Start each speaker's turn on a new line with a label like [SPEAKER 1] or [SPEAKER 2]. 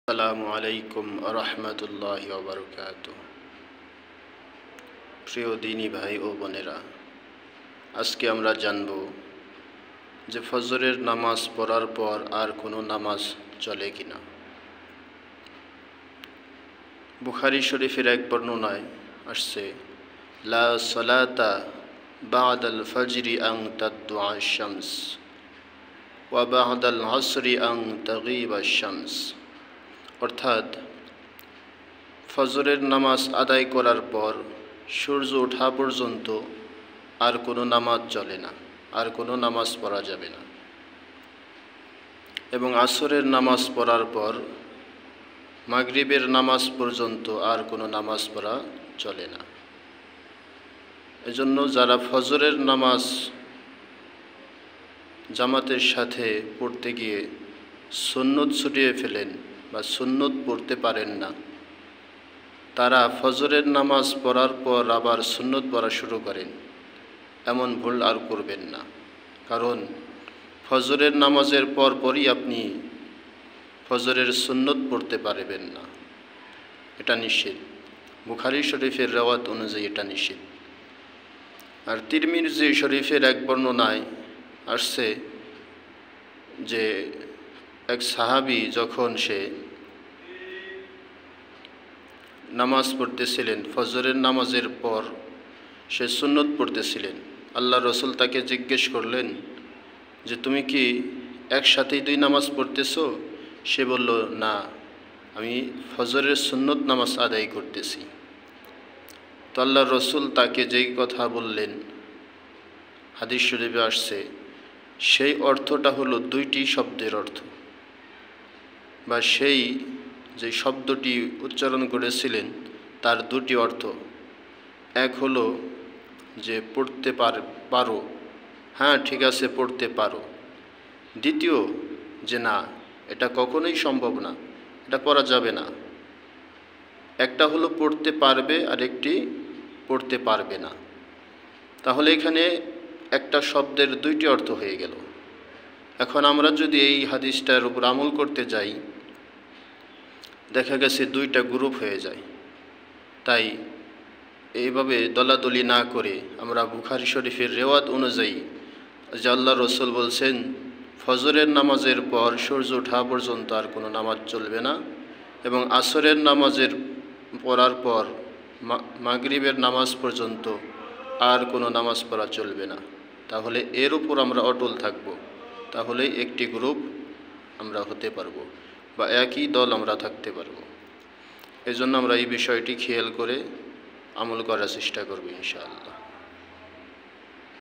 [SPEAKER 1] আসসালামু আলাইকুম রহমতুল্লাহি ওয়া বারাকাতুহু। প্রিয় দিনী ভাই ও বোনেরা, আজকে আমরা জানব যে ফজরের নামাজ পড়ার পর আর কোনো নামাজ চলে কিনা। বুখারী শরীফের এক বর্ণনায় আসছে, লা সালাতা বা'দাল ফজরি আন তাতলুআ আশ-শামস ওয়া বা'দাল আসরি আন তাগীবা আশ-শামস। অর্থাৎ ফজরের নামাজ আদায় করার পর সূর্য ওঠা পর্যন্ত আর কোনো নামাজ চলে না, আর কোনো নামাজ পড়া যাবে না। এবং আসরের নামাজ পড়ার পর মাগরিবের নামাজ পর্যন্ত আর কোনো নামাজ পড়া চলে না। এজন্য যারা ফজরের নামাজ জামাতের সাথে পড়তে গিয়ে সুন্নত ছুটিয়ে ফেলেন বা সুন্নত পড়তে পারেন না, তারা ফজরের নামাজ পড়ার পর আবার সুন্নত পড়া শুরু করেন, এমন ভুল আর করবেন না। কারণ ফজরের নামাজের পরই আপনি ফজরের সুন্নত পড়তে পারবেন না, এটা নিষেধ। বুখারী শরীফের রওয়ায়াত অনুযায়ী এটা নিষেধ। আর তিরমিজি শরীফের এক বর্ণনায় আসছে যে এক সাহাবী যখন সে নামাজ পড়তেছিলেন, ফজরের নামাজের পর সে সুন্নত পড়তেছিলেন, আল্লাহ রসুল তাকে জিজ্ঞেস করলেন যে তুমি কি একসাথেই দুই নামাজ পড়তেছো? সে বলল, না, আমি ফজরের সুন্নত নামাজ আদায় করতেছি। তো আল্লাহ রসুল তাকে যেই কথা বললেন, হাদিস শরীফে আসছে, সেই অর্থটা হলো দুইটি শব্দের অর্থ, বা সেই যে শব্দটি উচ্চারণ করেছিলেন তার দুটি অর্থ। এক হলো যে পড়তে পারো, হ্যাঁ ঠিক আছে পড়তে পারো। দ্বিতীয় যে না, এটা কখনোই সম্ভব না, এটা পড়া যাবে না। একটা হলো পড়তে পারবে আর একটি পড়তে পারবে না। তাহলে এখানে একটা শব্দের দুইটি অর্থ হয়ে গেল। এখন আমরা যদি এই হাদিসটার উপর আমল করতে যাই, দেখা গেছে দুইটা গ্রুপ হয়ে যায়। তাই এইভাবে দলাদলি না করে আমরা বুখারী শরীফের রেওয়ায়াত অনুযায়ী যে আল্লাহ রসুল বলছেন ফজরের নামাজের পর সূর্য ওঠা পর্যন্ত আর কোনো নামাজ চলবে না, এবং আসরের নামাজের পড়ার পর মাগরিবের নামাজ পর্যন্ত আর কোনো নামাজ পড়া চলবে না, তাহলে এর উপর আমরা অটল থাকব। তাহলেই একটি গ্রুপ আমরা হতে পারবো, বা একই দল আমরা থাকতে পারবো। এজন্য আমরা এই বিষয়টি খেয়াল করে আমল করার চেষ্টা করব ইনশাআল্লাহ।